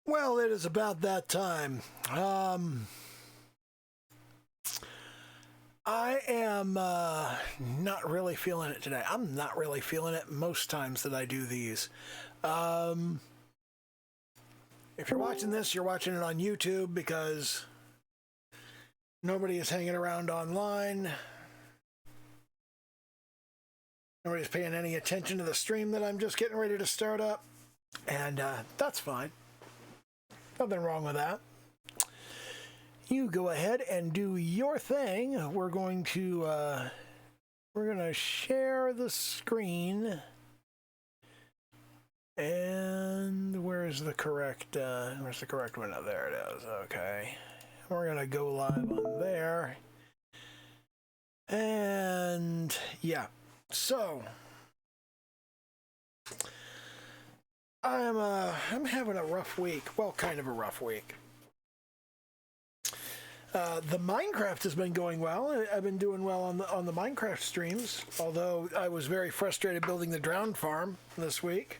Well, it is about that time. I am not really feeling it today. I'm not really feeling it most times that I do these. If you're watching this, you're watching it on YouTube because nobody is hanging around online. Nobody's paying any attention to the stream that I'm just getting ready to start up. And that's fine. Nothing wrong with that. You go ahead and do your thing. We're going to share the screen. And where's the correct one? Oh, there it is. Okay. We're going to go live on there. And yeah. So I'm having a rough week. Well, kind of a rough week. The Minecraft has been going well. I've been doing well on the Minecraft streams, although I was very frustrated building the drowned farm this week,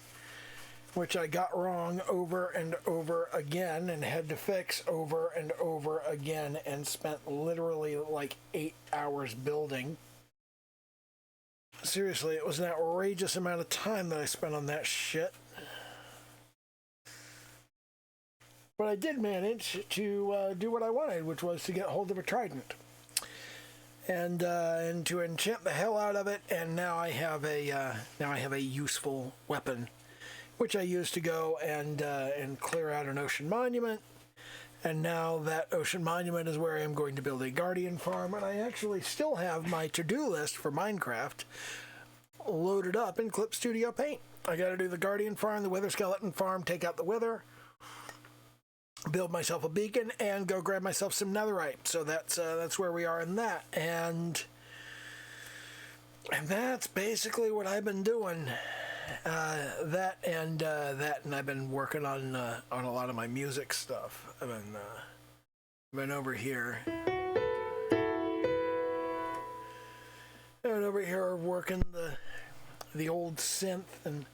which I got wrong over and over again and had to fix over and over again and spent literally like 8 hours building. Seriously, it was an outrageous amount of time that I spent on that shit. But I did manage to do what I wanted, which was to get hold of a trident, and to enchant the hell out of it. And now I have a useful weapon, which I used to go and clear out an ocean monument. And now that ocean monument is where I am going to build a guardian farm. And I actually still have my to-do list for Minecraft loaded up in Clip Studio Paint. I got to do the guardian farm, the wither skeleton farm, take out the wither, build myself a beacon, and go grab myself some netherite. So that's where we are in that, and that's basically what I've been doing. That and I've been working on a lot of my music stuff. I've been over here. Working the old synth and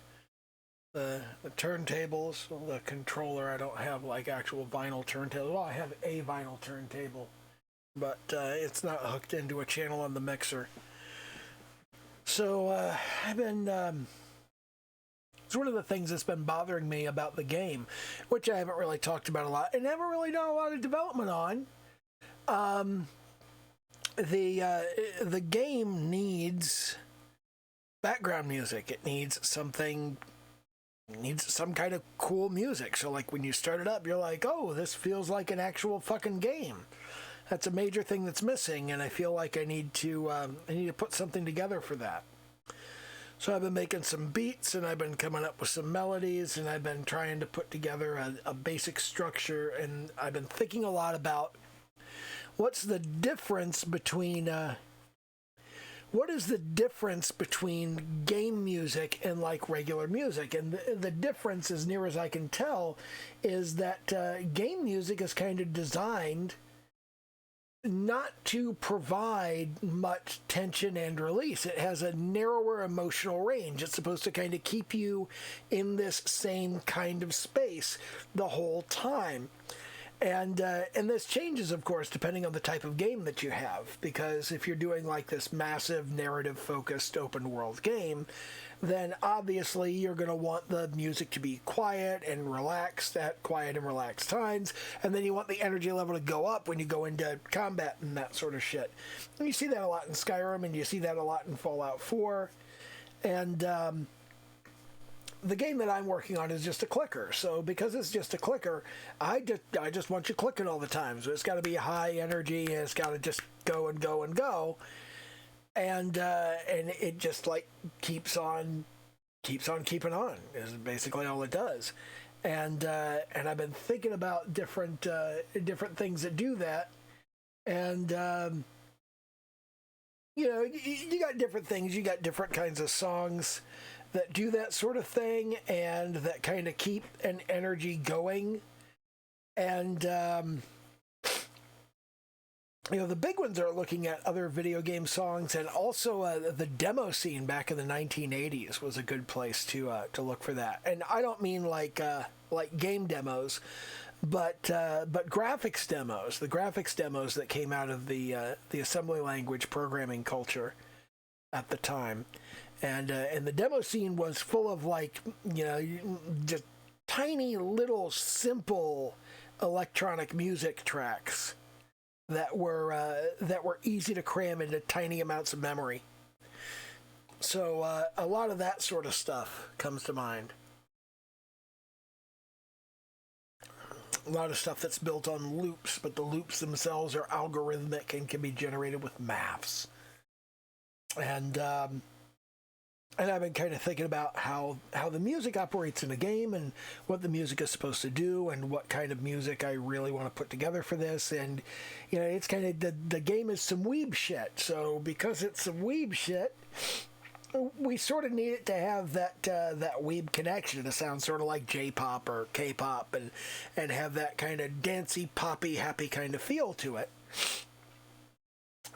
the turntables, the controller. I don't have like actual vinyl turntables. Well, I have a vinyl turntable, but it's not hooked into a channel on the mixer. So I've been. It's one of the things that's been bothering me about the game, which I haven't really talked about a lot and haven't really done a lot of development on. The game needs background music. It needs some kind of cool music. So like when you start it up, you're like, oh, this feels like an actual fucking game. That's a major thing that's missing, and I feel like I need to put something together for that. So I've been making some beats, and I've been coming up with some melodies, and I've been trying to put together a basic structure, and I've been thinking a lot about what's the difference between what is the difference between game music and like regular music? And the difference, as near as I can tell, is that game music is kind of designed not to provide much tension and release. It has a narrower emotional range. It's supposed to kind of keep you in this same kind of space the whole time. And this changes, of course, depending on the type of game that you have, because if you're doing like this massive narrative-focused open-world game, then obviously you're going to want the music to be quiet and relaxed at quiet and relaxed times, and then you want the energy level to go up when you go into combat and that sort of shit. And you see that a lot in Skyrim, and you see that a lot in Fallout 4, and the game that I'm working on is just a clicker. So because it's just a clicker, I just want you clicking all the time. So it's got to be high energy, and it's got to just go and go and go. And it just like keeps on keeping on is basically all it does. And I've been thinking about different things that do that. And you got different things. You got different kinds of songs that do that sort of thing and that kind of keep an energy going. And, the big ones are looking at other video game songs, and also the demo scene back in the 1980s was a good place to look for that. And I don't mean like like game demos, but graphics demos, the graphics demos that came out of the assembly language programming culture at the time, and the demo scene was full of like just tiny little simple electronic music tracks that were easy to cram into tiny amounts of memory. So a lot of that sort of stuff comes to mind. A lot of stuff that's built on loops, but the loops themselves are algorithmic and can be generated with maths. And I've been kind of thinking about how the music operates in a game and what the music is supposed to do and what kind of music I really want to put together for this. And it's kind of the game is some weeb shit. So because it's some weeb shit, we sort of need it to have that weeb connection to sound sort of like J-pop or K-pop and have that kind of dancey, poppy, happy kind of feel to it.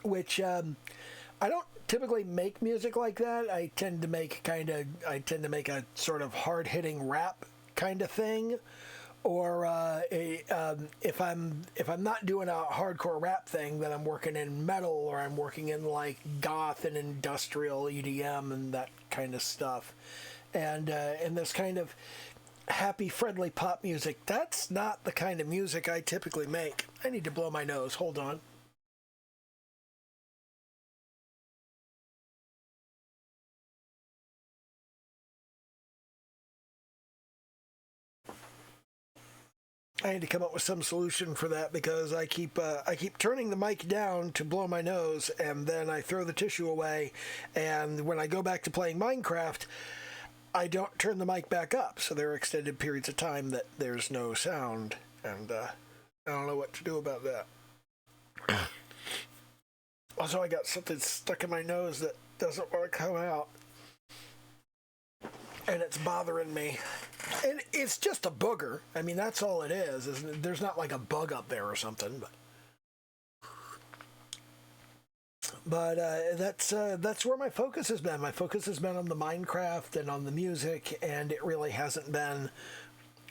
Which I don't typically make music like that. I tend to make a sort of hard-hitting rap kind of thing. Or if I'm not doing a hardcore rap thing, then I'm working in metal, or I'm working in like goth and industrial EDM and that kind of stuff. And this kind of happy, friendly pop music, that's not the kind of music I typically make. I need to blow my nose. Hold on. I need to come up with some solution for that because I keep turning the mic down to blow my nose, and then I throw the tissue away, and when I go back to playing Minecraft, I don't turn the mic back up, so there are extended periods of time that there's no sound, and I don't know what to do about that. Also, I got something stuck in my nose that doesn't want to come out, and it's bothering me. And it's just a booger. I mean, that's all it is. There's not like a bug up there or something. But that's where my focus has been. My focus has been on the Minecraft and on the music, and it really hasn't been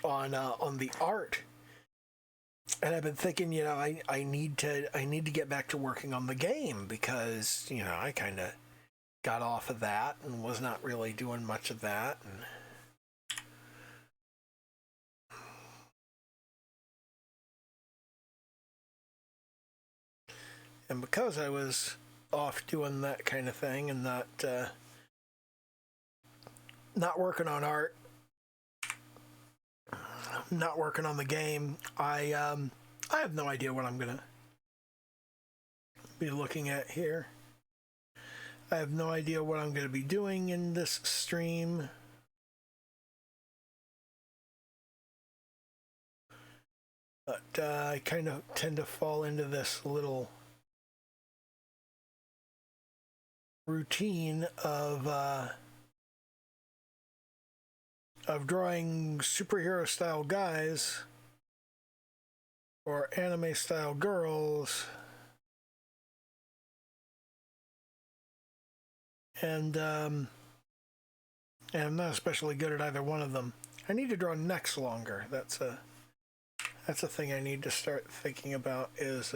on the art. And I've been thinking, I need to get back to working on the game because I kind of got off of that and was not really doing much of that. And because I was off doing that kind of thing and not working on art, not working on the game, I have no idea what I'm gonna be looking at here. I have no idea what I'm gonna be doing in this stream. But I kind of tend to fall into this little routine of drawing superhero style guys or anime style girls, and I'm not especially good at either one of them. I need to draw necks longer. That's a thing I need to start thinking about. Is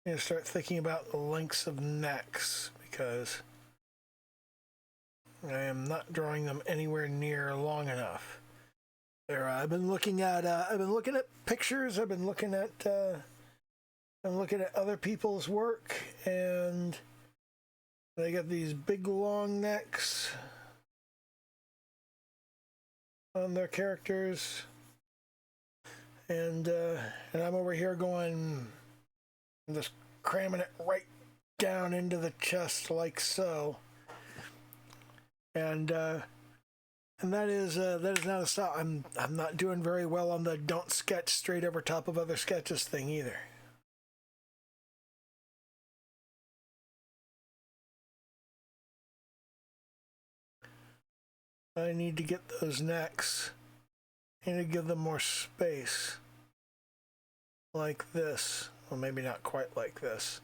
I need to start thinking about the lengths of necks because I am not drawing them anywhere near long enough. I've been looking at pictures. I'm looking at other people's work, and they got these big long necks on their characters, and I'm over here going, just cramming it right down into the chest like so, and that is not a stop. I'm not doing very well on the don't sketch straight over top of other sketches thing either. I need to get those necks. I need to give them more space. Like this. Well, maybe not quite like this,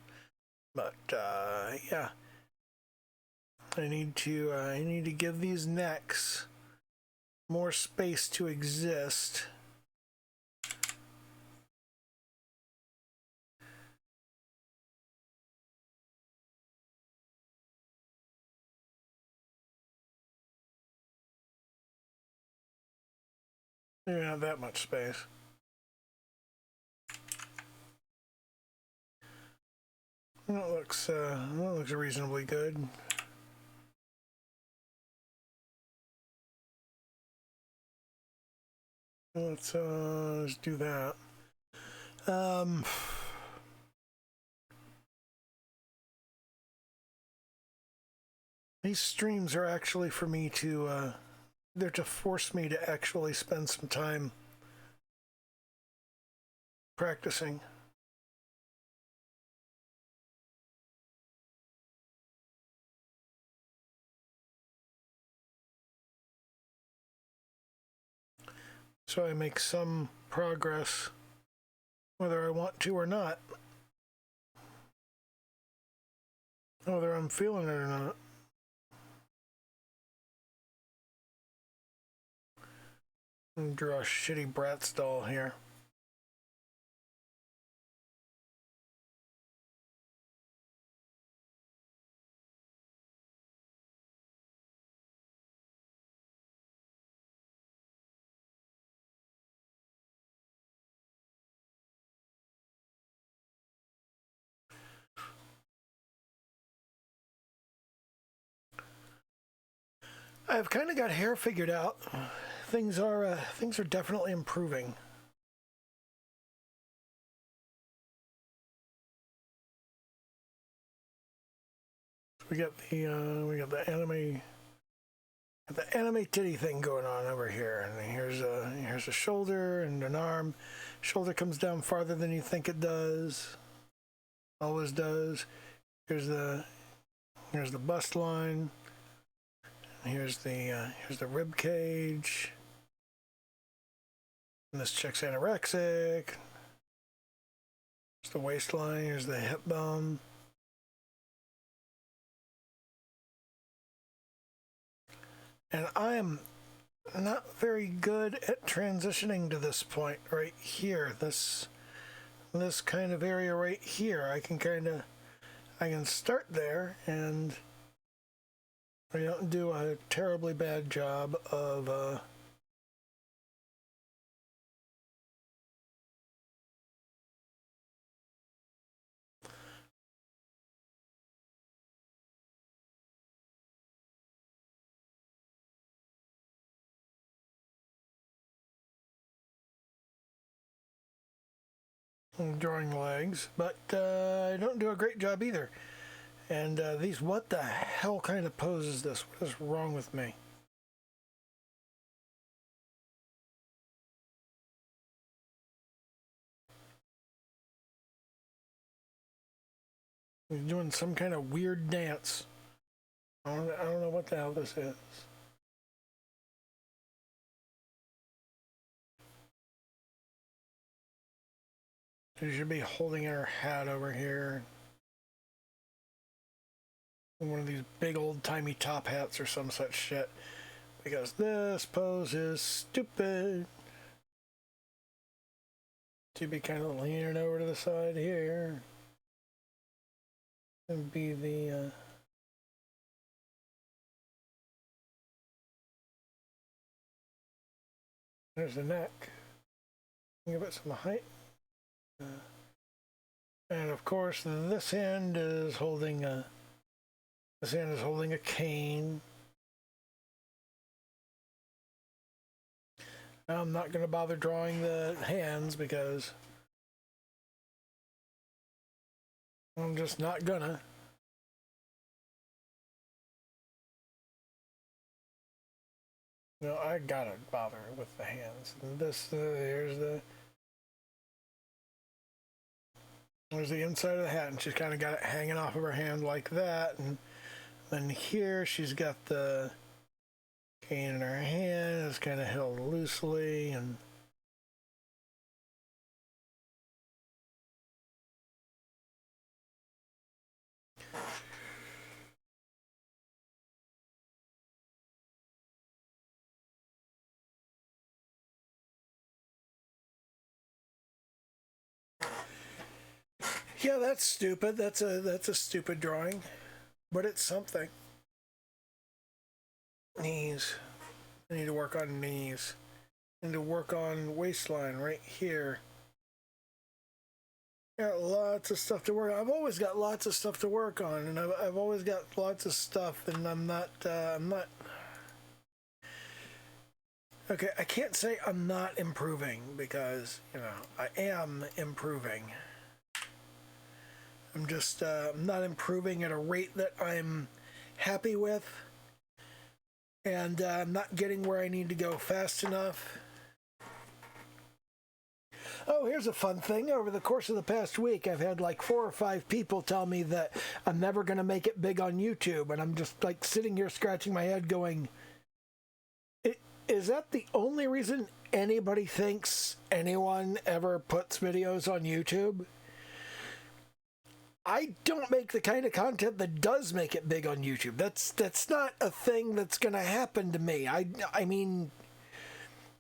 but yeah. I need to give these necks more space to exist. They don't have that much space. That looks reasonably good. Let's do that. These streams are actually for me to they're to force me to actually spend some time practicing. So I make some progress whether I want to or not. Whether I'm feeling it or not. Draw a shitty Bratz doll here. I've kind of got hair figured out. Things are definitely improving. We got the anime titty thing going on over here, and here's a shoulder and an arm. Shoulder comes down farther than you think it does. Always does. Here's the bust line. Here's the rib cage. And this chick's anorexic. Here's the waistline. Here's the hip bone. And I am not very good at transitioning to this point right here. This kind of area right here. I can start there, and I don't do a terribly bad job of drawing legs, but I don't do a great job either. And these, what the hell kind of pose is this? What is wrong with me? He's doing some kind of weird dance. I don't know what the hell this is. She should be holding her hat over here. One of these big old timey top hats or some such shit. Because this pose is stupid. She'd be kind of leaning over to the side here. And be the there's the neck. Give it some height. And of course, this hand is holding a cane. I'm not going to bother drawing the hands because I'm just not gonna. No, I gotta bother with the hands. And this, there's the inside of the hat, and she's kind of got it hanging off of her hand like that. And then here she's got the cane in her hand. It's kind of held loosely, and Yeah, that's stupid. That's a stupid drawing, but it's something. Knees. I need to work on knees. I need to work on waistline right here. Got lots of stuff to work on. I've always got lots of stuff to work on, and I've always got lots of stuff, and I'm not. Okay, I can't say I'm not improving because, I am improving. I'm just not improving at a rate that I'm happy with, and I'm not getting where I need to go fast enough. Oh, here's a fun thing. Over the course of the past week, I've had like 4 or 5 people tell me that I'm never going to make it big on YouTube, and I'm just like sitting here scratching my head going, is that the only reason anybody thinks anyone ever puts videos on YouTube? I don't make the kind of content that does make it big on YouTube. That's not a thing that's going to happen to me. I mean,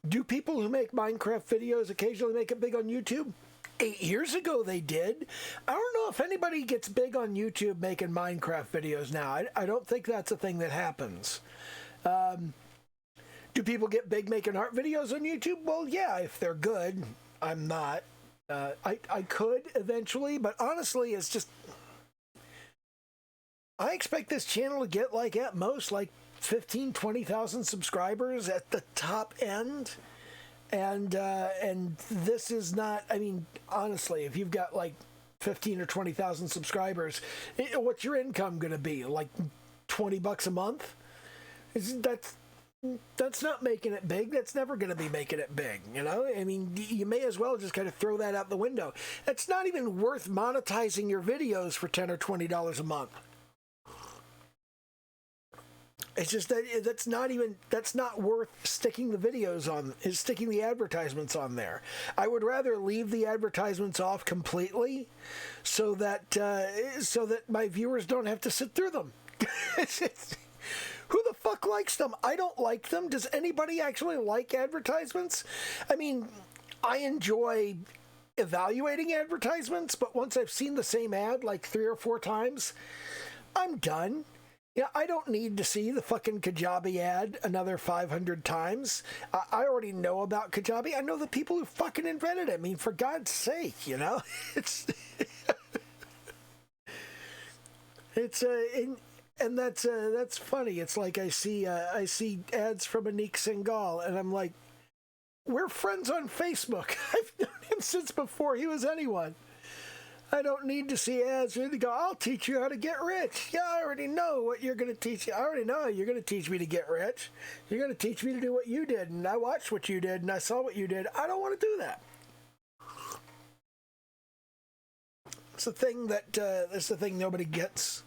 do people who make Minecraft videos occasionally make it big on YouTube? 8 years ago they did. I don't know if anybody gets big on YouTube making Minecraft videos now. I don't think that's a thing that happens. Do people get big making art videos on YouTube? Well, yeah, if they're good. I'm not. I could eventually, but honestly, it's just... I expect this channel to get, like, at most, like, 15, 20,000 subscribers at the top end. And this is not... I mean, honestly, if you've got, like, 15 or 20,000 subscribers, what's your income going to be? Like, $20 a month? That's not making it big. That's never going to be making it big, I mean, you may as well just kind of throw that out the window. It's not even worth monetizing your videos for $10 or $20 a month. It's just that that's not worth sticking the advertisements on there. I would rather leave the advertisements off completely so that my viewers don't have to sit through them. Who the fuck likes them? I don't like them. Does anybody actually like advertisements? I mean, I enjoy evaluating advertisements, but once I've seen the same ad like 3 or 4 times, I'm done. Yeah, I don't need to see the fucking Kajabi ad another 500 times. I already know about Kajabi. I know the people who fucking invented it. I mean, for God's sake, it's and that's funny. It's like I see ads from Anik Singhal, and I'm like, we're friends on Facebook. I've known him since before he was anyone. I don't need to see ads. I need to go, I'll teach you how to get rich. Yeah, I already know what you're going to teach. I already know you're going to teach me to get rich. You're going to teach me to do what you did, and I watched what you did, and I saw what you did. I don't want to do that. It's the thing nobody gets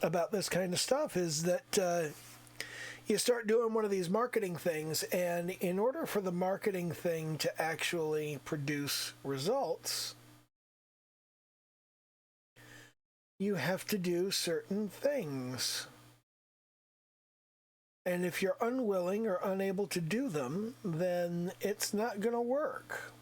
about this kind of stuff is that you start doing one of these marketing things, and in order for the marketing thing to actually produce results, you have to do certain things. And if you're unwilling or unable to do them, then it's not going to work.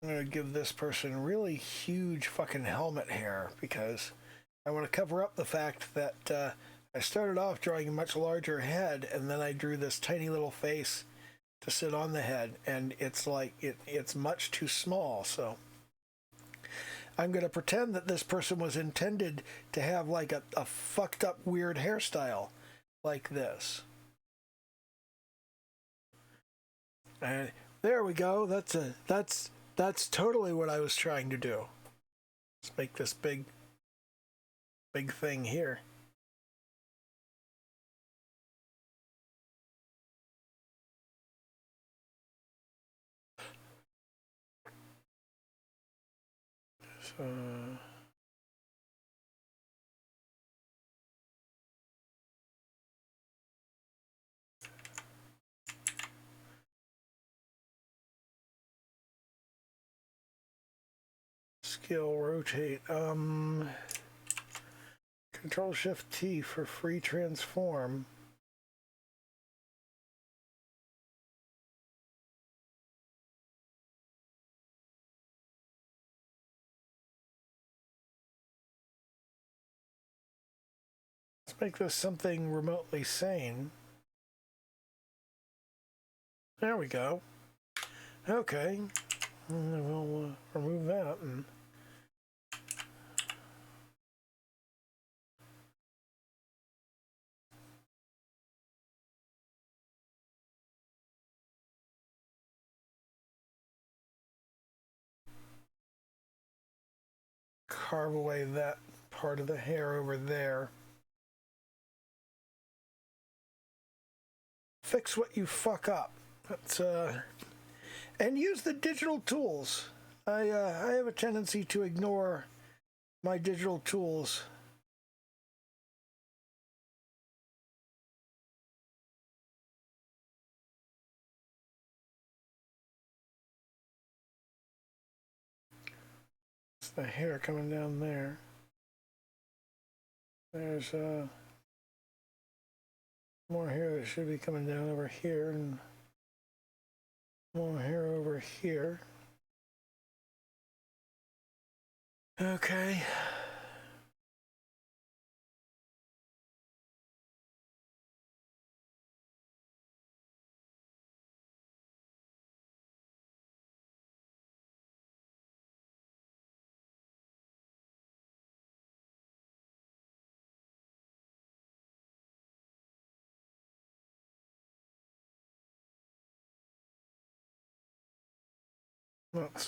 I'm going to give this person really huge fucking helmet hair because I want to cover up the fact that I started off drawing a much larger head, and then I drew this tiny little face to sit on the head, and it's like it's much too small. So I'm going to pretend that this person was intended to have like a fucked up weird hairstyle like this. And there we go. That's totally what I was trying to do. Let's make this big thing here. So Scale, rotate. Control Shift T for free transform. Let's make this something remotely sane. There we go. Okay. We'll remove that and carve away that part of the hair over there. Fix what you fuck up. That's and use the digital tools. I have a tendency to ignore my digital tools. It's the hair coming down there. There's more hair that should be coming down over here, and more hair over here. Okay.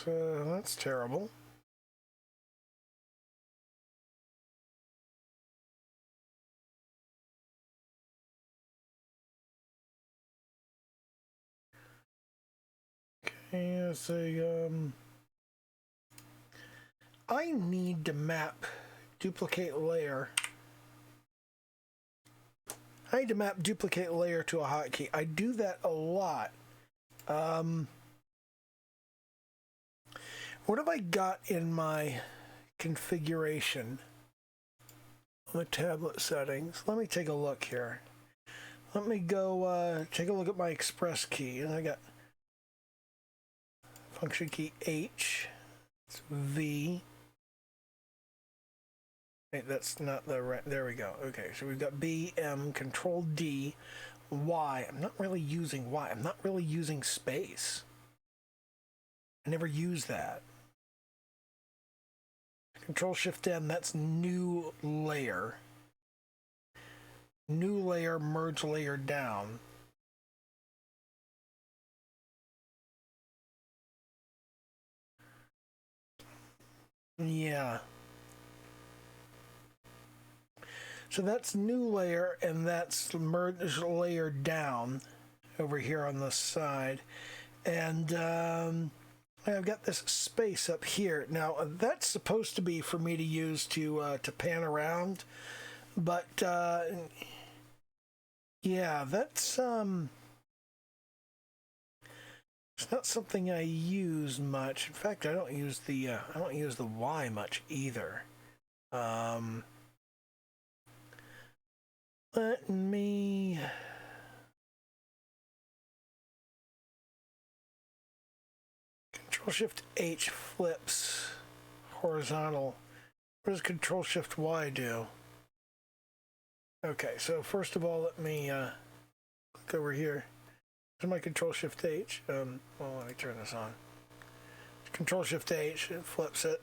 That's terrible. Okay, let's say I need to map duplicate layer. I need to map duplicate layer to a hotkey. I do that a lot. What have I got in my configuration on the tablet settings? Let me take a look here. Let me go take a look at my express key, and I got function key H, it's V. Wait, that's not the right. There we go. Okay, so we've got B, M, Control D, Y. I'm not really using Y. I'm not really using space. I never use that. Control Shift N, that's new layer. New layer, merge layer down. Yeah. So that's new layer, and that's merge layer down over here on the side. And I've got this space up here. Now, that's supposed to be for me to use to pan around. But, yeah, that's, it's not something I use much. In fact, I don't use the Y much either. Let me Control Shift H flips horizontal. What does Control Shift Y do? Okay, so first of all, let me click over here. Here's my Control Shift H. Well, let me turn this on. Control Shift H, it flips it.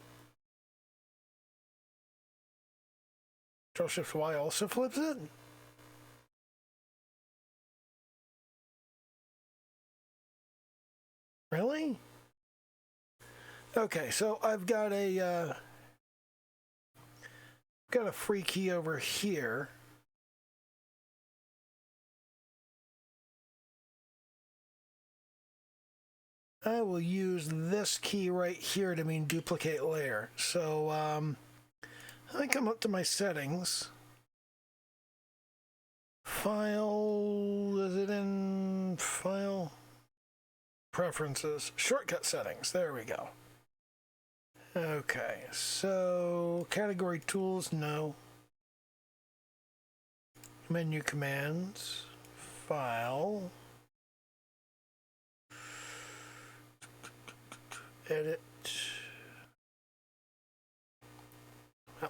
Control Shift Y also flips it. Really? Okay, so I've got a free key over here. I will use this key right here to mean duplicate layer. So I come up to my settings. File, is it in File? Preferences, shortcut settings, there we go. Okay, so category tools, no. Menu commands, file, edit,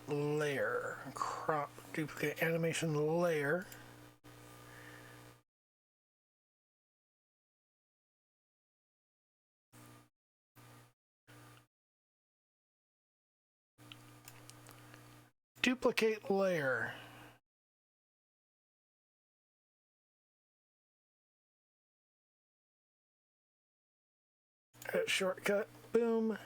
layer, crop, duplicate animation layer. Duplicate layer. Shortcut, boom.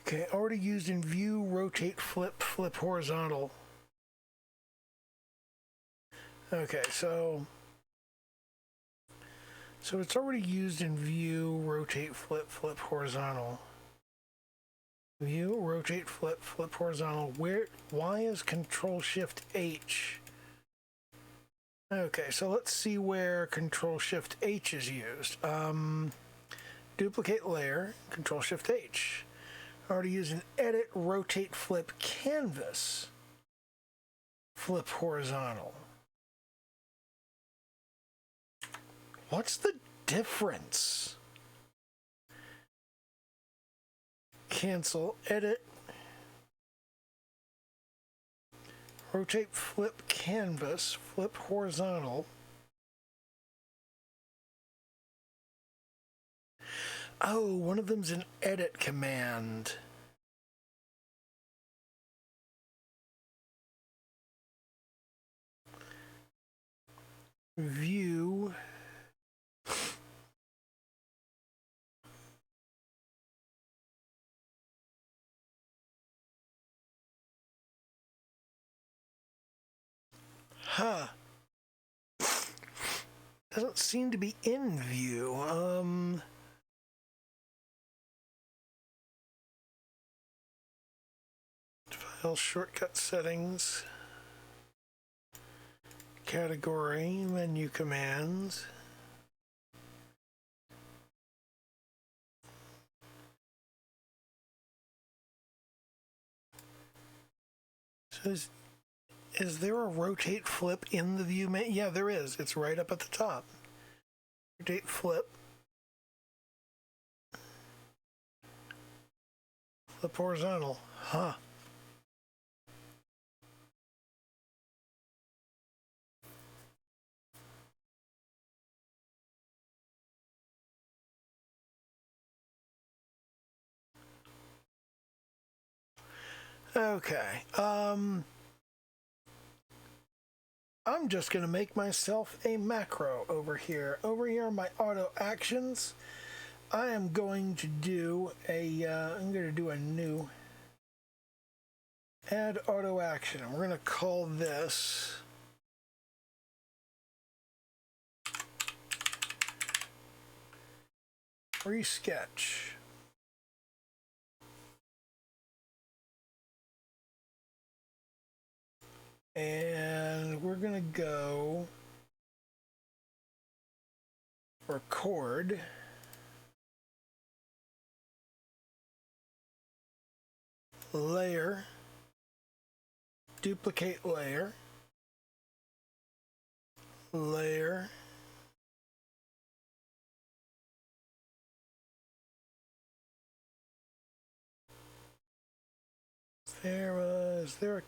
Okay, already used in view, rotate, flip, flip horizontal. Okay, so it's already used in view, rotate, flip, flip horizontal. View, rotate, flip, flip horizontal. Why is Control Shift H? Okay, so let's see where Control Shift H is used. Duplicate layer, Control Shift H. Already used in edit, rotate, flip, canvas, flip horizontal. What's the difference? Cancel, edit, rotate, flip, canvas, flip horizontal. Oh, one of them's an edit command. View. Huh. Doesn't seem to be in view. File shortcut settings. Category, menu commands. So is there a rotate flip in the view menu? Yeah, there is. It's right up at the top. Rotate flip. Flip horizontal. Huh. Okay. I'm just going to make myself a macro over here. Over here on my auto actions, I am going to do a new add auto action. We're going to call this resketch. And we're going to go record. Layer. Duplicate layer. Layer. Is there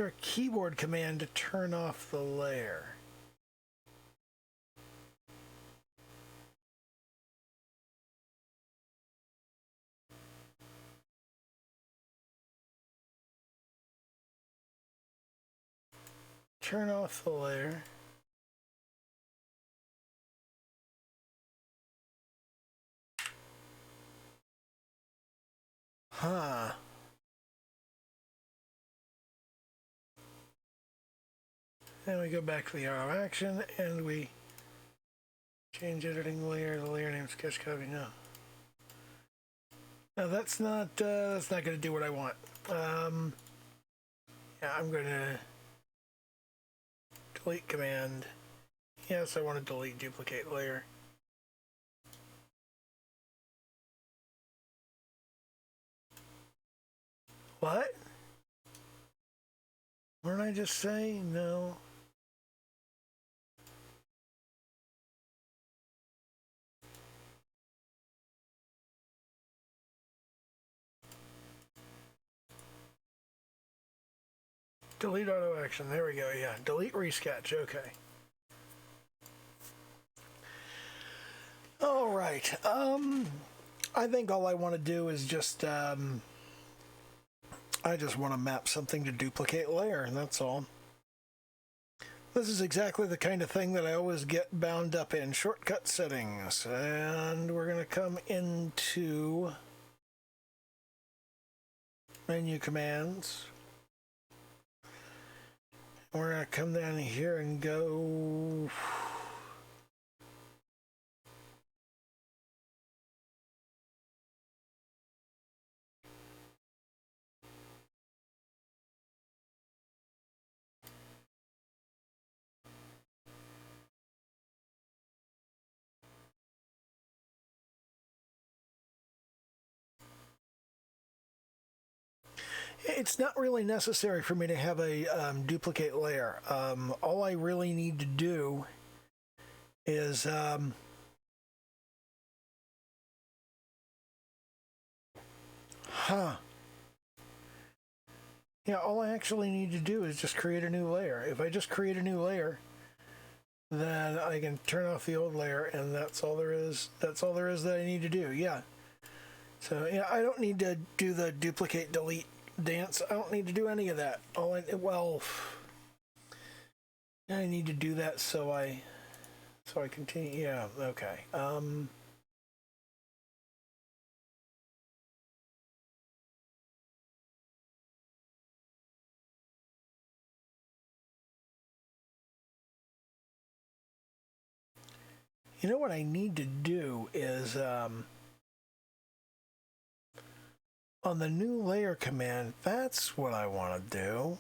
a keyboard command to turn off the layer? Turn off the layer. Huh. Then we go back to the arrow action and we change editing layer, the layer name sketch copy. No. Now that's not going to do what I want. Yeah, I'm going to delete command. Yes, I want to delete duplicate layer. What? What did I just say? No. Delete auto action. There we go. Yeah. Delete resketch. Okay. All right. I think all I want to do is just I just want to map something to duplicate layer, and that's all. This is exactly the kind of thing that I always get bound up in. Shortcut settings. And we're going to come into menu commands. We're going to come down here and go... It's not really necessary for me to have a duplicate layer. All I really need to do is yeah, all I actually need to do is just create a new layer. If I just create a new layer, then I can turn off the old layer, and that's all there is. That's all there is that I need to do. Yeah. So yeah, I don't need to do the duplicate delete dance. I don't need to do any of that. I need to do that so I continue. Yeah. Okay. You know what I need to do is on the new layer command, that's what I want to do.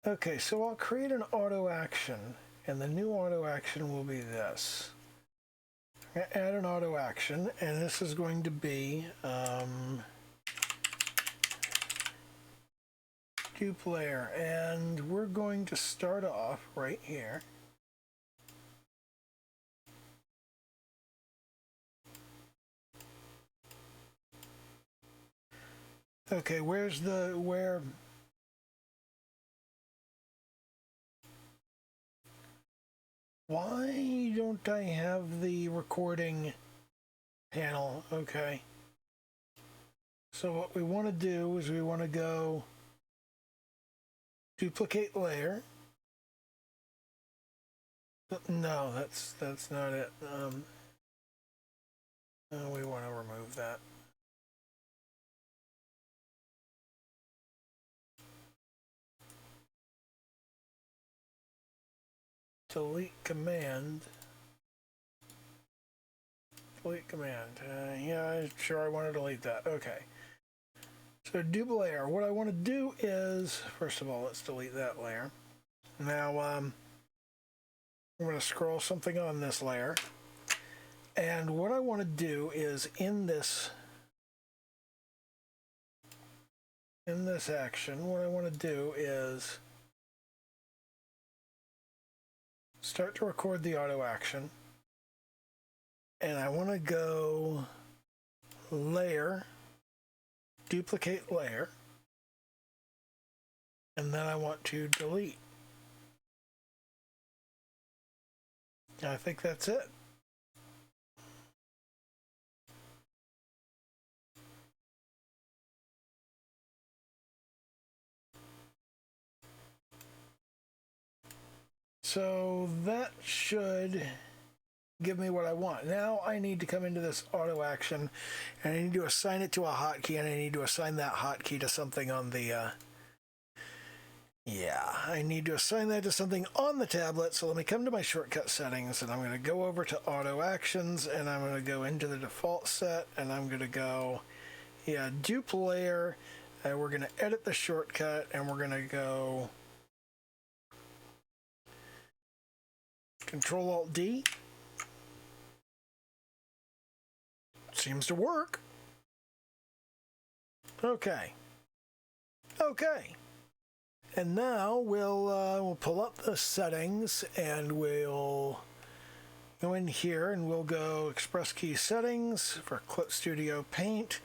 Okay, so I'll create an auto action, and the new auto action will be this. I'm going to add an auto action, and this is going to be dupe layer, and we're going to start off right here. Okay, where why don't I have the recording panel? Okay. So what we want to do is we want to go duplicate layer. No, that's not it. We want to remove that. Delete command. Delete command. Yeah, sure, I want to delete that. Okay. So dupe layer. What I want to do is, first of all, let's delete that layer. Now, I'm going to scroll something on this layer. And what I want to do is in this action, what I want to do is start to record the auto action. And I want to go layer, duplicate layer, and then I want to delete. I think that's it. So that should give me what I want. Now I need to come into this auto action, and I need to assign it to a hotkey, and I need to assign that hotkey to something on the I need to assign that to something on the tablet. So let me come to my shortcut settings, and I'm going to go over to auto actions, and I'm going to go into the default set, and I'm going to go dupe layer, And we're going to edit the shortcut, and we're going to go Control-Alt-D. Seems to work. Okay. Okay. And now we'll pull up the settings, and we'll go in here, and we'll go Express Key Settings for Clip Studio Paint.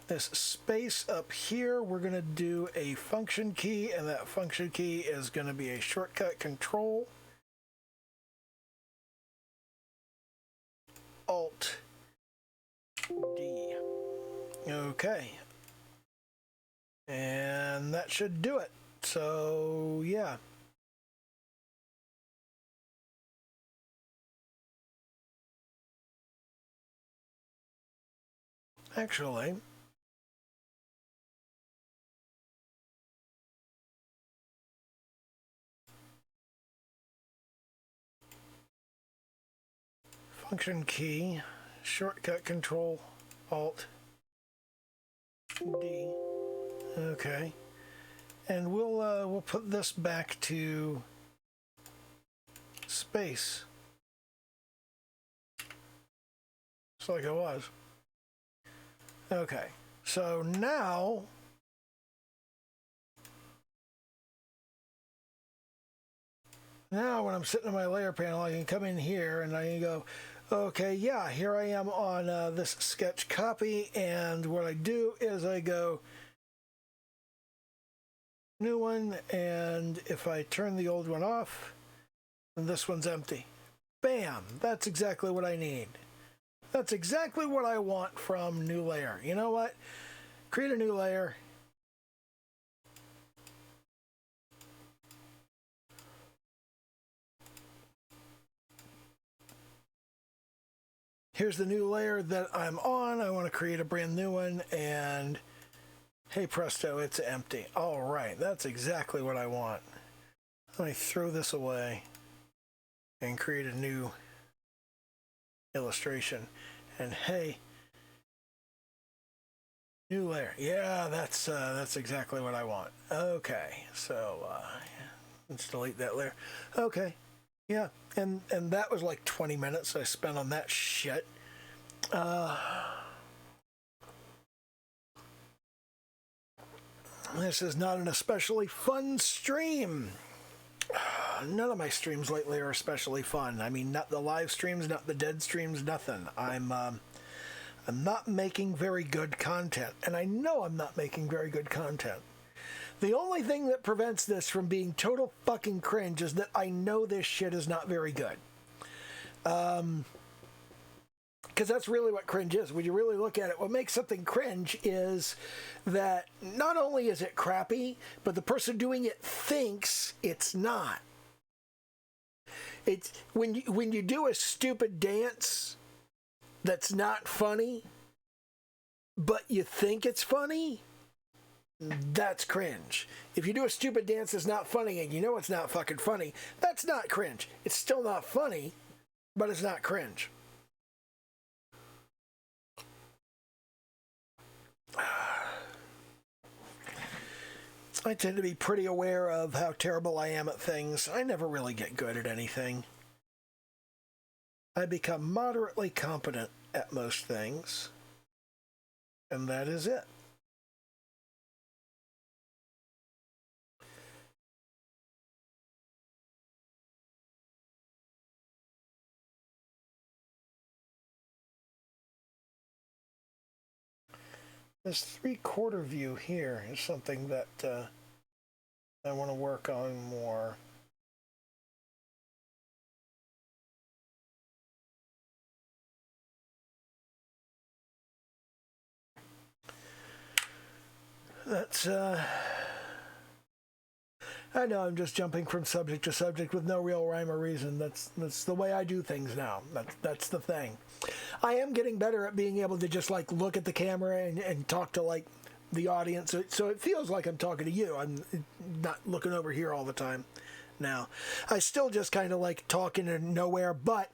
This space up here, we're going to do a function key, and that function key is going to be a shortcut Control Alt D. Okay. And that should do it. So, yeah. Actually, function key, shortcut Control Alt D. Okay. And we'll put this back to space. Just like it was. Okay. So now when I'm sitting in my layer panel, I can come in here and I can go, okay, yeah, here I am on this sketch copy, and what I do is I go new one, and if I turn the old one off, then this one's empty. Bam! That's exactly what I need. That's exactly what I want from new layer. You know what? Create a new layer. Here's the new layer that I'm on. I want to create a brand new one, and hey presto, it's empty. All right, that's exactly what I want. Let me throw this away and create a new illustration. And hey, new layer. Yeah, that's exactly what I want. Okay, so let's delete that layer. Okay, yeah, and that was like 20 minutes I spent on that shit. This is not an especially fun stream. None of my streams lately are especially fun. I mean, not the live streams, not the dead streams, nothing. I'm not making very good content, and I know I'm not making very good content. The only thing that prevents this from being total fucking cringe is that I know this shit is not very good. Because that's really what cringe is. When you really look at it, what makes something cringe is that not only is it crappy, but the person doing it thinks it's not. It's when you do a stupid dance that's not funny, but you think it's funny, that's cringe. If you do a stupid dance that's not funny and you know it's not fucking funny, that's not cringe. It's still not funny, but it's not cringe. I tend to be pretty aware of how terrible I am at things. I never really get good at anything. I become moderately competent at most things, and that is it. This 3/4 view here is something that I want to work on more. That's, I know I'm just jumping from subject to subject with no real rhyme or reason. That's the way I do things now. That's the thing. I am getting better at being able to just like look at the camera and talk to like the audience. So it feels like I'm talking to you. I'm not looking over here all the time now. I still just kind of like talking to nowhere, but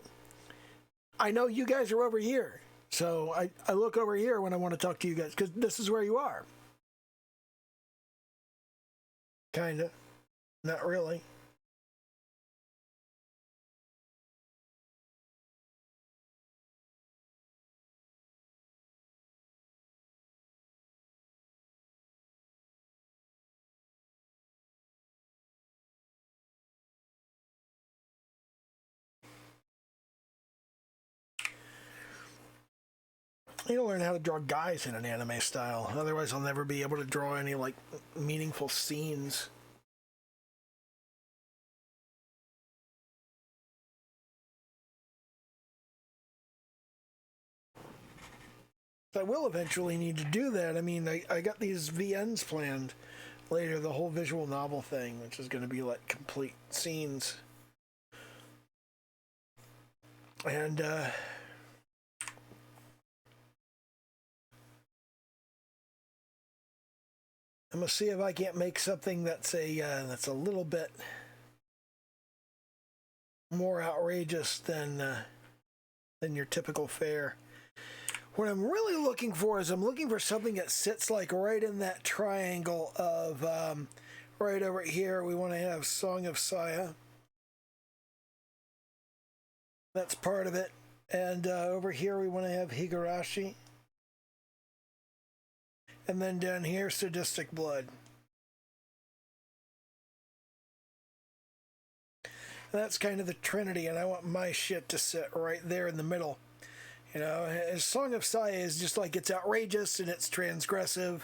I know you guys are over here. So I look over here when I want to talk to you guys because this is where you are. Kinda. Not really. You gotta learn how to draw guys in an anime style. Otherwise, I'll never be able to draw any, like, meaningful scenes. I will eventually need to do that. I mean, I got these VNs planned later, the whole visual novel thing, which is going to be like complete scenes. And I'm gonna see if I can't make something that's a little bit more outrageous than your typical fare. What I'm really looking for is I'm looking for something that sits like right in that triangle of right over here. We want to have Song of Saya. That's part of it. And over here we want to have Higurashi. And then down here, Sadistic Blood. And that's kind of the trinity, and I want my shit to sit right there in the middle. You know, Song of Saya is just like, it's outrageous and it's transgressive.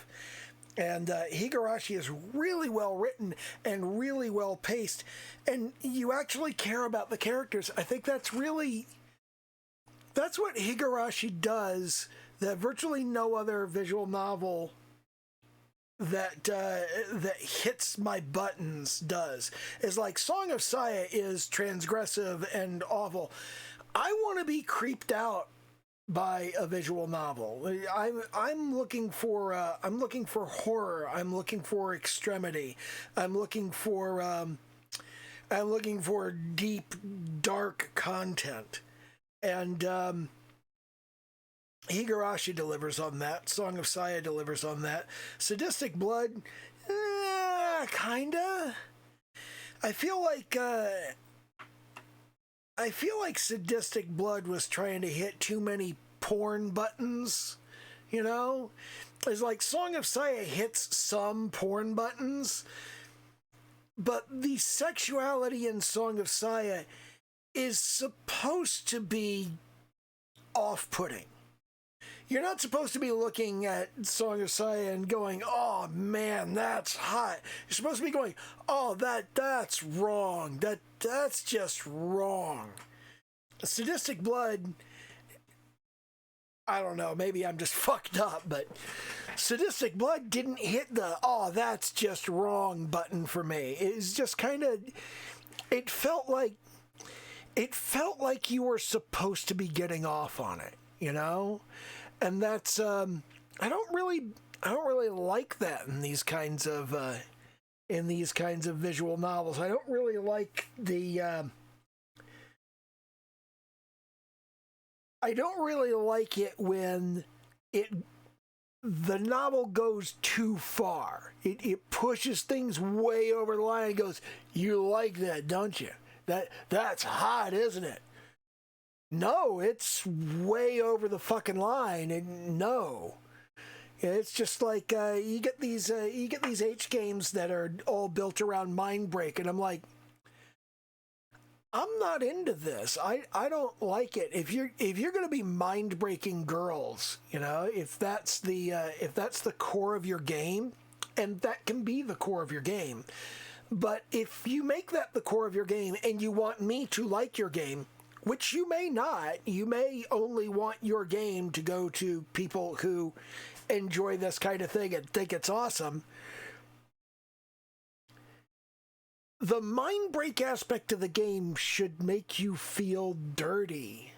And Higurashi is really well written and really well paced. And you actually care about the characters. I think that's what Higurashi does that virtually no other visual novel that hits my buttons does. Is like, Song of Saya is transgressive and awful. I want to be creeped out by a visual novel. I'm looking for horror. I'm looking for extremity. I'm looking for deep, dark content. And Higurashi delivers on that. Song of Saya delivers on that. Sadistic Blood, kinda. I feel like Sadistic Blood was trying to hit too many porn buttons, you know? It's like Song of Saya hits some porn buttons, but the sexuality in Song of Saya is supposed to be off-putting. You're not supposed to be looking at Song of Saya and going, oh man, that's hot. You're supposed to be going, oh, that's wrong. That's just wrong. Sadistic Blood, I don't know, maybe I'm just fucked up, but Sadistic Blood didn't hit the, oh, that's just wrong button for me. It's just kind of, it felt like you were supposed to be getting off on it, you know? And that's I don't really like that in these kinds of visual novels. I don't really like I don't really like it when the novel goes too far. It pushes things way over the line and goes, you like that, don't you? That's hot, isn't it? No, it's way over the fucking line, and no. It's just like you get these H games that are all built around mind break, and I'm like, I'm not into this. I don't like it. If you're gonna be mind breaking girls, you know, if that's the core of your game, and that can be the core of your game, but if you make that the core of your game and you want me to like your game, which you may not, you may only want your game to go to people who enjoy this kind of thing and think it's awesome. The mind break aspect of the game should make you feel dirty.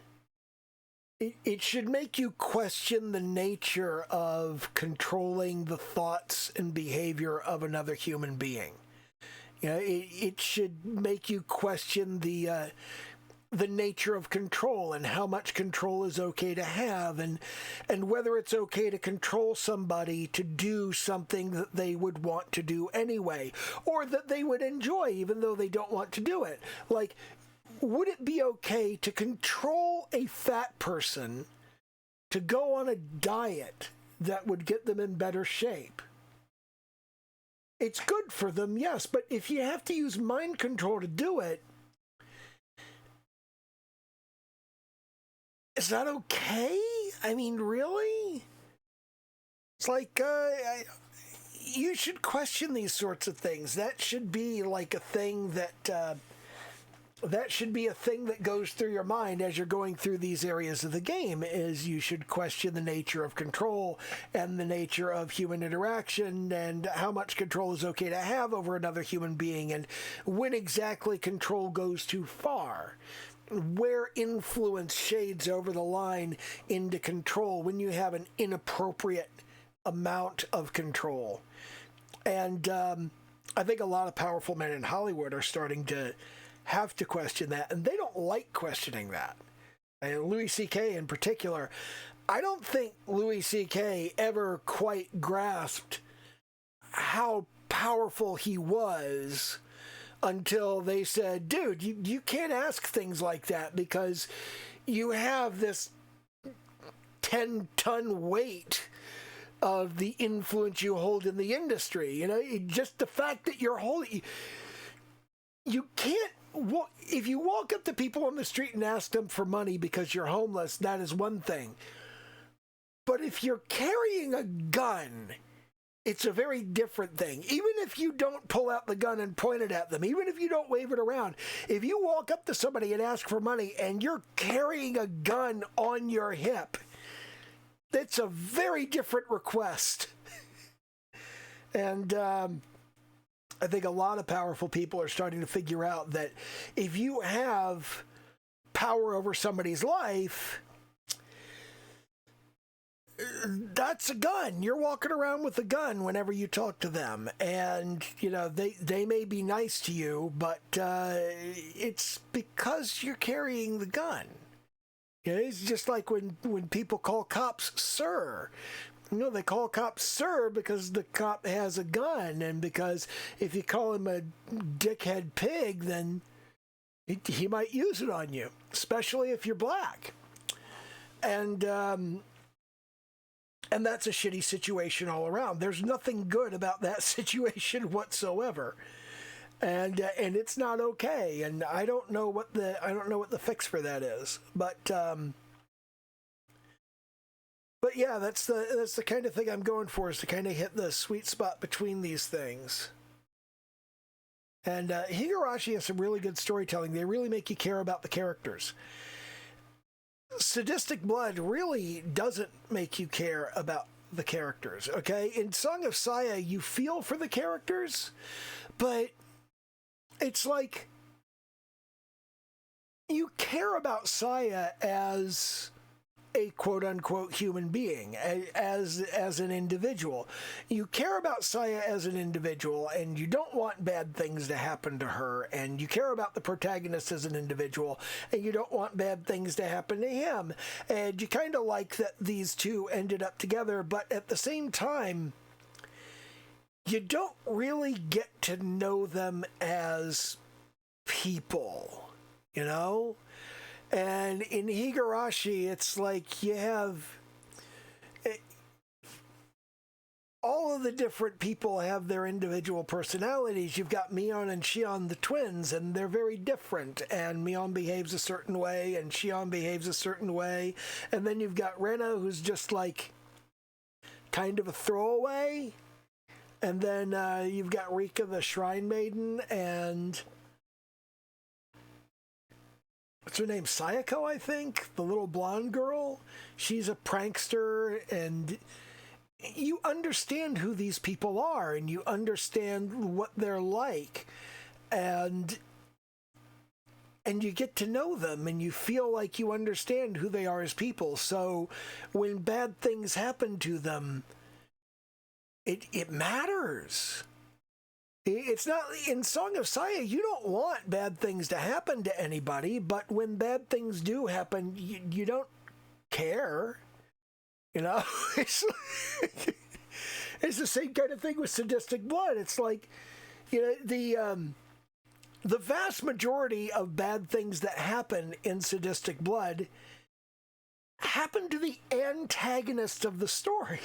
It should make you question the nature of controlling the thoughts and behavior of another human being. You know, it should make you question the the nature of control and how much control is okay to have, and whether it's okay to control somebody to do something that they would want to do anyway, or that they would enjoy even though they don't want to do it. Like, would it be okay to control a fat person to go on a diet that would get them in better shape? It's good for them, yes, but if you have to use mind control to do it, is that okay? I mean, really? It's like, you should question these sorts of things. That should be like a thing that should be a thing that goes through your mind as you're going through these areas of the game, is you should question the nature of control and the nature of human interaction and how much control is okay to have over another human being, and when exactly control goes too far, where influence shades over the line into control, when you have an inappropriate amount of control. And I think a lot of powerful men in Hollywood are starting to have to question that, and they don't like questioning that. And Louis C.K. in particular, I don't think Louis C.K. ever quite grasped how powerful he was until they said, dude, you can't ask things like that because you have this 10-ton weight of the influence you hold in the industry. You know, just the fact that you're holding, you can't. If you walk up to people on the street and ask them for money because you're homeless, that is one thing. But if you're carrying a gun, it's a very different thing. Even if you don't pull out the gun and point it at them, even if you don't wave it around, if you walk up to somebody and ask for money and you're carrying a gun on your hip, that's a very different request. And I think a lot of powerful people are starting to figure out that if you have power over somebody's life, that's a gun. You're walking around with a gun whenever you talk to them. And, you know, they may be nice to you, but it's because you're carrying the gun. You know, it's just like when people call cops sir. You know, they call cops sir because the cop has a gun, and because if you call him a dickhead pig, then he might use it on you, especially if you're black. And that's a shitty situation all around. There's nothing good about that situation whatsoever. And it's not okay. And I don't know what the fix for that is. But yeah, that's the kind of thing I'm going for, is to kind of hit the sweet spot between these things. And Higurashi has some really good storytelling. They really make you care about the characters. Sadistic Blood really doesn't make you care about the characters, okay? In Song of Saya, you feel for the characters, but it's like you care about Saya as a quote-unquote human being, as an individual. You care about Saya as an individual, and you don't want bad things to happen to her, and you care about the protagonist as an individual, and you don't want bad things to happen to him. And you kind of like that these two ended up together, but at the same time, you don't really get to know them as people, you know? And in Higurashi, it's like you have all of the different people have their individual personalities. You've got Mion and Shion, the twins, and they're very different. And Mion behaves a certain way, and Shion behaves a certain way. And then you've got Rena, who's just like kind of a throwaway. And then you've got Rika, the Shrine Maiden, and what's her name? Sayako, I think? The little blonde girl. She's a prankster, and you understand who these people are, and you understand what they're like, and you get to know them, and you feel like you understand who they are as people. So when bad things happen to them, it matters. It's not in Song of Saya. You don't want bad things to happen to anybody, but when bad things do happen, you don't care. You know, it's it's the same kind of thing with Sadistic Blood. It's like, you know, the vast majority of bad things that happen in Sadistic Blood happen to the antagonist of the story.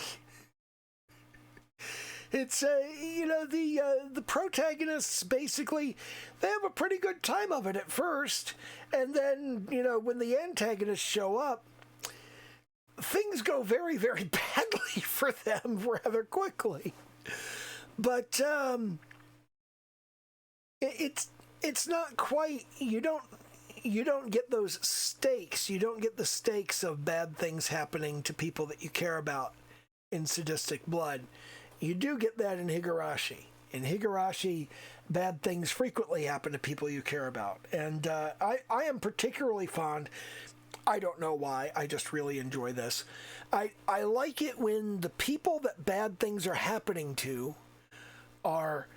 It's you know, the protagonists basically, they have a pretty good time of it at first, and then, you know, when the antagonists show up, things go very, very badly for them rather quickly. But it's not quite, you don't get those stakes. You don't get the stakes of bad things happening to people that you care about in Sadistic Blood. You do get that in Higurashi. In Higurashi, bad things frequently happen to people you care about. And I am particularly fond, I don't know why, I just really enjoy this. I like it when the people that bad things are happening to are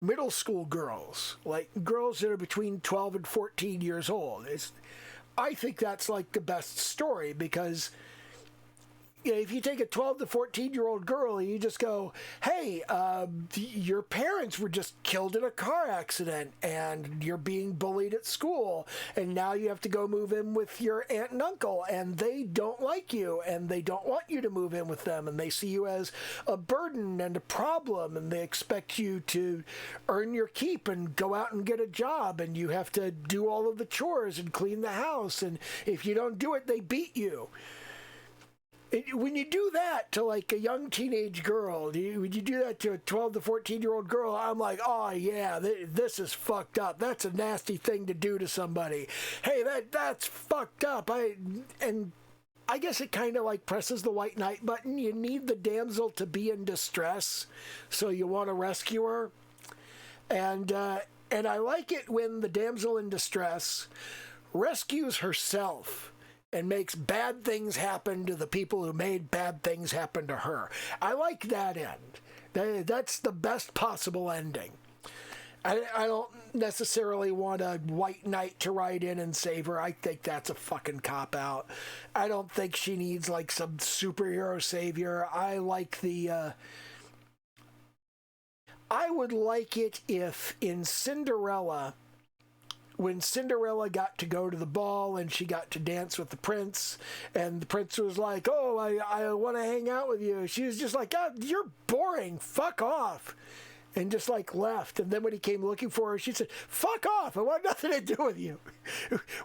middle school girls, like girls that are between 12 and 14 years old. I think that's like the best story, because, you know, if you take a 12 to 14-year-old girl and you just go, hey, your parents were just killed in a car accident and you're being bullied at school, and now you have to go move in with your aunt and uncle, and they don't like you and they don't want you to move in with them, and they see you as a burden and a problem, and they expect you to earn your keep and go out and get a job, and you have to do all of the chores and clean the house, and if you don't do it, they beat you. When you do that to like a young teenage girl, when you do that to a 12 to 14-year-old girl, I'm like, oh yeah, this is fucked up. That's a nasty thing to do to somebody. Hey, that's fucked up. I guess it kind of like presses the white knight button. You need the damsel to be in distress, so you want to rescue her. And I like it when the damsel in distress rescues herself and makes bad things happen to the people who made bad things happen to her. I like that end. That's the best possible ending. I don't necessarily want a white knight to ride in and save her. I think that's a fucking cop-out. I don't think she needs like some superhero savior. I like I would like it if in Cinderella, when Cinderella got to go to the ball and she got to dance with the prince, and the prince was like, oh, I want to hang out with you. She was just like, oh, you're boring. Fuck off. And just like left. And then when he came looking for her, she said, fuck off. I want nothing to do with you.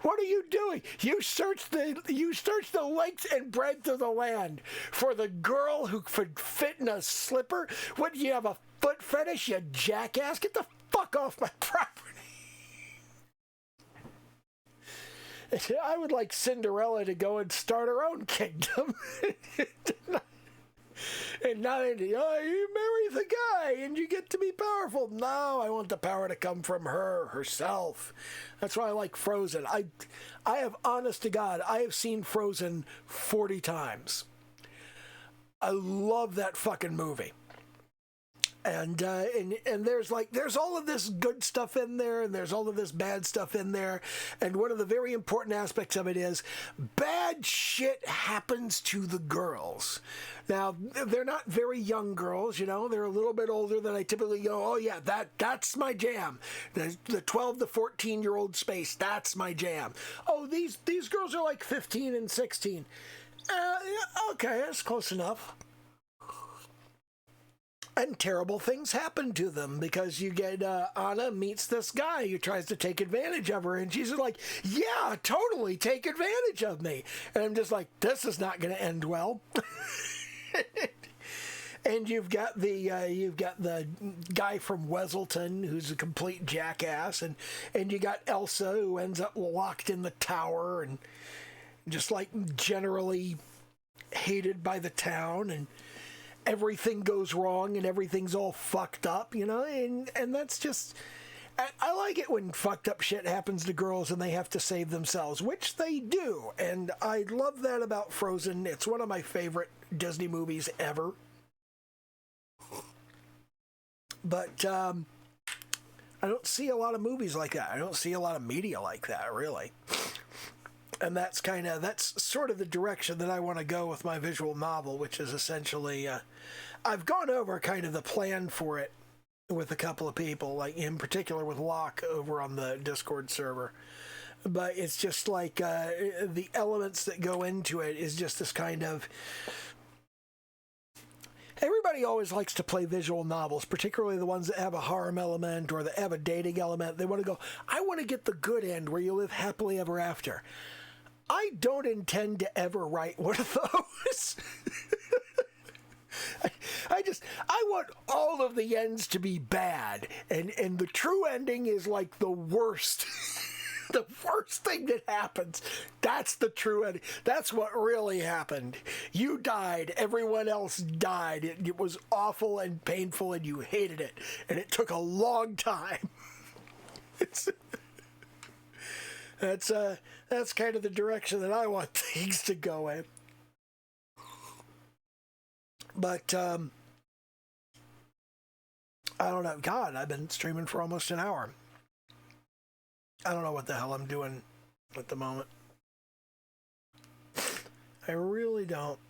What are you doing? You searched the length and breadth of the land for the girl who could fit in a slipper. What, do you have a foot fetish, you jackass? Get the fuck off my property. I would like Cinderella to go and start her own kingdom. And not into, oh, you marry the guy and you get to be powerful. No, I want the power to come from her, herself. That's why I like Frozen. I have, honest to God, I have seen Frozen 40 times. I love that fucking movie. And there's all of this good stuff in there, and there's all of this bad stuff in there. And one of the very important aspects of it is bad shit happens to the girls. Now, they're not very young girls, you know. They're a little bit older than I typically go, oh yeah, that's my jam. The 12 to 14-year-old space, that's my jam. Oh, these girls are like 15 and 16. Okay, that's close enough. And terrible things happen to them because you get Anna meets this guy who tries to take advantage of her, and she's like, yeah, totally take advantage of me. And I'm just like, this is not going to end well. And you've got the guy from Weselton who's a complete jackass, and you got Elsa who ends up locked in the tower and just like generally hated by the town, and everything goes wrong and everything's all fucked up, you know, and that's just, I like it when fucked up shit happens to girls and they have to save themselves, which they do, and I love that about Frozen. It's one of my favorite Disney movies ever. But I don't see a lot of movies like that. I don't see a lot of media like that, really. And that's sort of the direction that I want to go with my visual novel, which is essentially, I've gone over kind of the plan for it with a couple of people, like in particular with Locke over on the Discord server. But it's just like the elements that go into it is just this kind of. Everybody always likes to play visual novels, particularly the ones that have a harem element or that have a dating element. They want to go, I want to get the good end where you live happily ever after. I don't intend to ever write one of those. I want all of the ends to be bad, and the true ending is like the worst. The worst thing that happens. That's the true ending. That's what really happened. You died. Everyone else died. It was awful and painful, and you hated it. And it took a long time. That's kind of the direction that I want things to go in. But I don't know. God, I've been streaming for almost an hour. I don't know what the hell I'm doing at the moment. I really don't.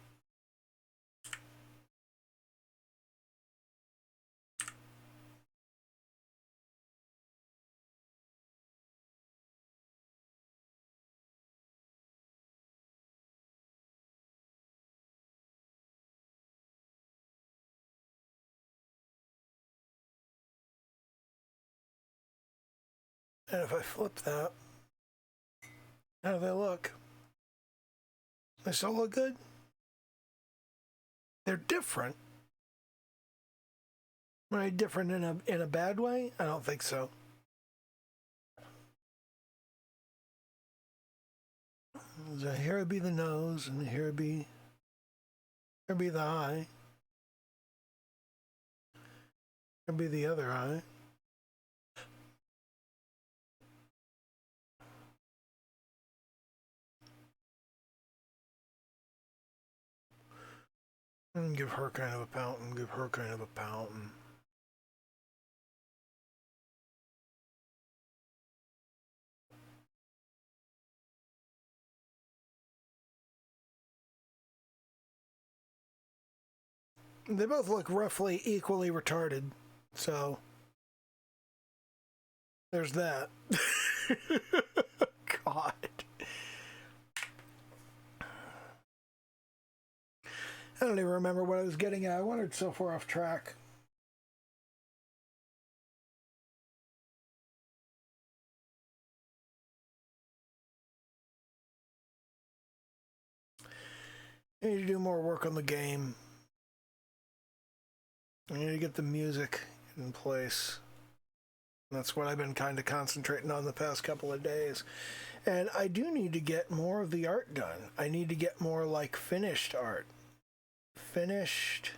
And if I flip that, how do they look? They still look good? They're different. Am I different in a bad way? I don't think so. So here would be the nose, and here would be the eye. Here would be the other eye. And give her kind of a pout, and give her kind of a pout. And they both look roughly equally retarded, so there's that. God. I don't even remember what I was getting at. I wandered so far off track. I need to do more work on the game. I need to get the music in place. That's what I've been kind of concentrating on the past couple of days. And I do need to get more of the art done. I need to get more like finished art. Finished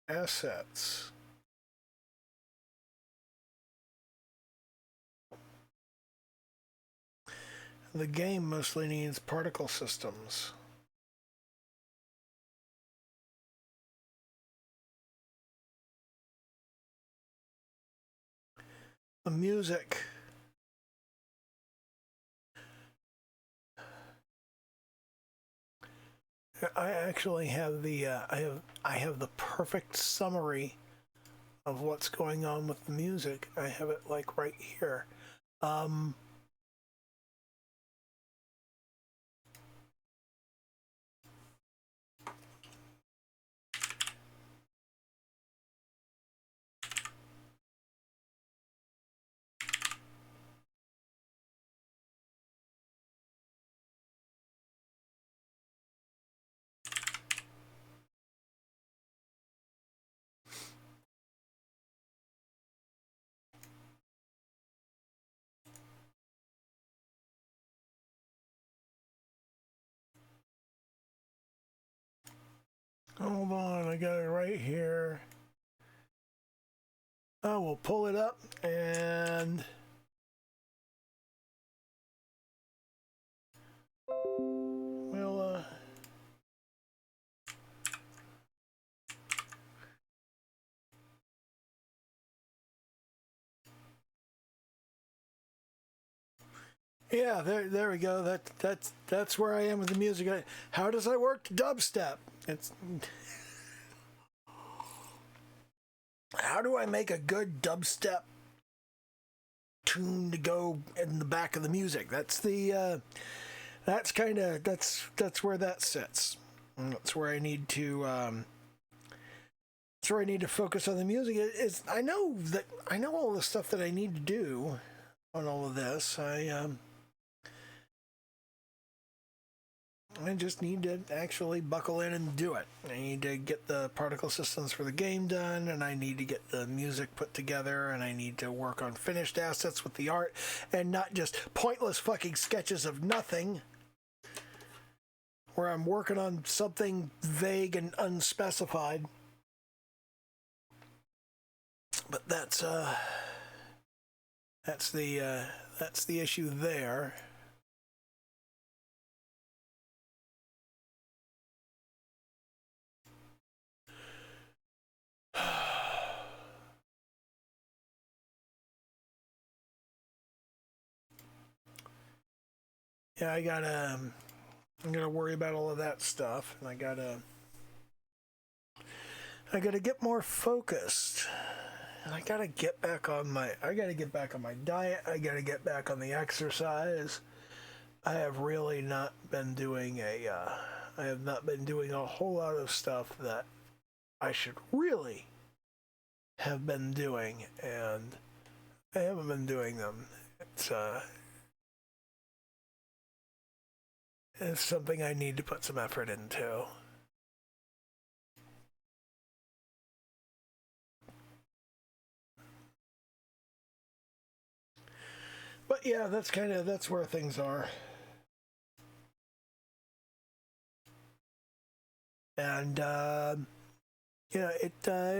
assets. The game mostly needs particle systems. The music. I actually have the I have the perfect summary of what's going on with the music. I have it like right here. Hold on, I got it right here. I will pull it up and we'll Yeah, there we go. That's where I am with the music. How does I work dubstep? It's how do I make a good dubstep tune to go in the back of the music? That's the that's kind of that's where that sits. That's where I need to that's where I need to focus on the music. I know all the stuff that I need to do on all of this. I just need to actually buckle in and do it. I need to get the particle systems for the game done, and I need to get the music put together, and I need to work on finished assets with the art, and not just pointless fucking sketches of nothing, where I'm working on something vague and unspecified. But that's the issue there. Yeah, I'm gonna worry about all of that stuff, and I gotta get more focused. And I gotta get back on my diet. I gotta get back on the exercise. I have really not been doing I have not been doing a whole lot of stuff that I should really have been doing, and I haven't been doing them. It's something I need to put some effort into. But yeah, that's where things are. And yeah, it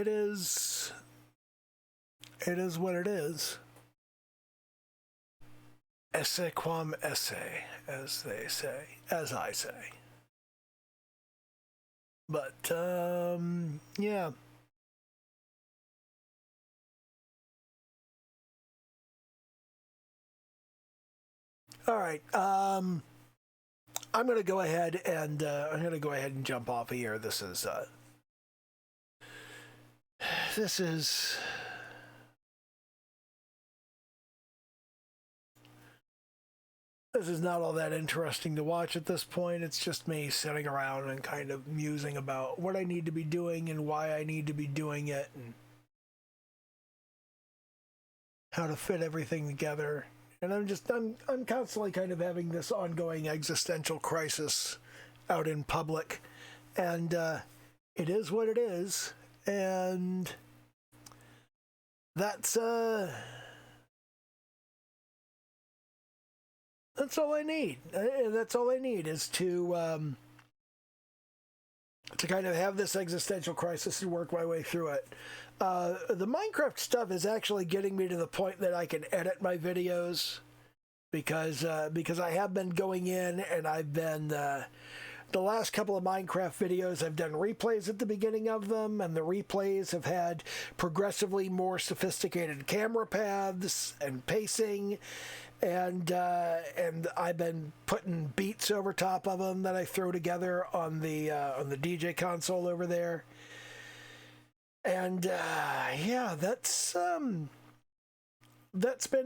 is what it is. Esse quam esse, as they say, as I say. But yeah. All right. I'm gonna go ahead and jump off of here. This is this is not all that interesting to watch at this point. It's just me sitting around and kind of musing about what I need to be doing and why I need to be doing it and how to fit everything together. And I'm constantly kind of having this ongoing existential crisis out in public. And it is what it is. And that's all I need. That's all I need is to kind of have this existential crisis and work my way through it. The Minecraft stuff is actually getting me to the point that I can edit my videos because I have been going in and I've been the last couple of Minecraft videos I've done replays at the beginning of them, and the replays have had progressively more sophisticated camera paths and pacing. And I've been putting beats over top of them that I throw together on the DJ console over there. And yeah, that's been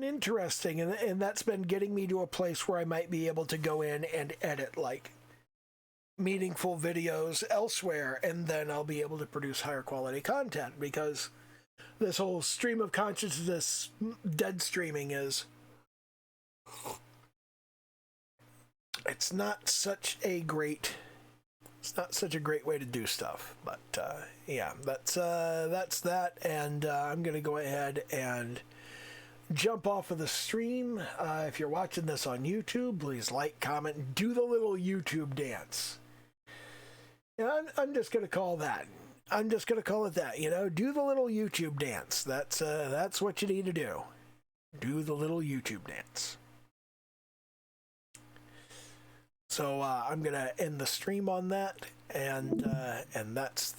interesting, and that's been getting me to a place where I might be able to go in and edit like meaningful videos elsewhere, and then I'll be able to produce higher quality content, because this whole stream of consciousness dead streaming is it's not such a great way to do stuff. But yeah, that's that, and I'm gonna go ahead and jump off of the stream. If you're watching this on YouTube, please like, comment, and do the little YouTube dance. Yeah, I'm just gonna call that. I'm just gonna call it that. You know, do the little YouTube dance. That's what you need to do. Do the little YouTube dance. So I'm gonna end the stream on that, and that's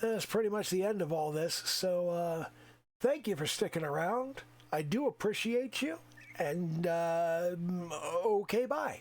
that's pretty much the end of all this. So thank you for sticking around. I do appreciate you, and okay, bye.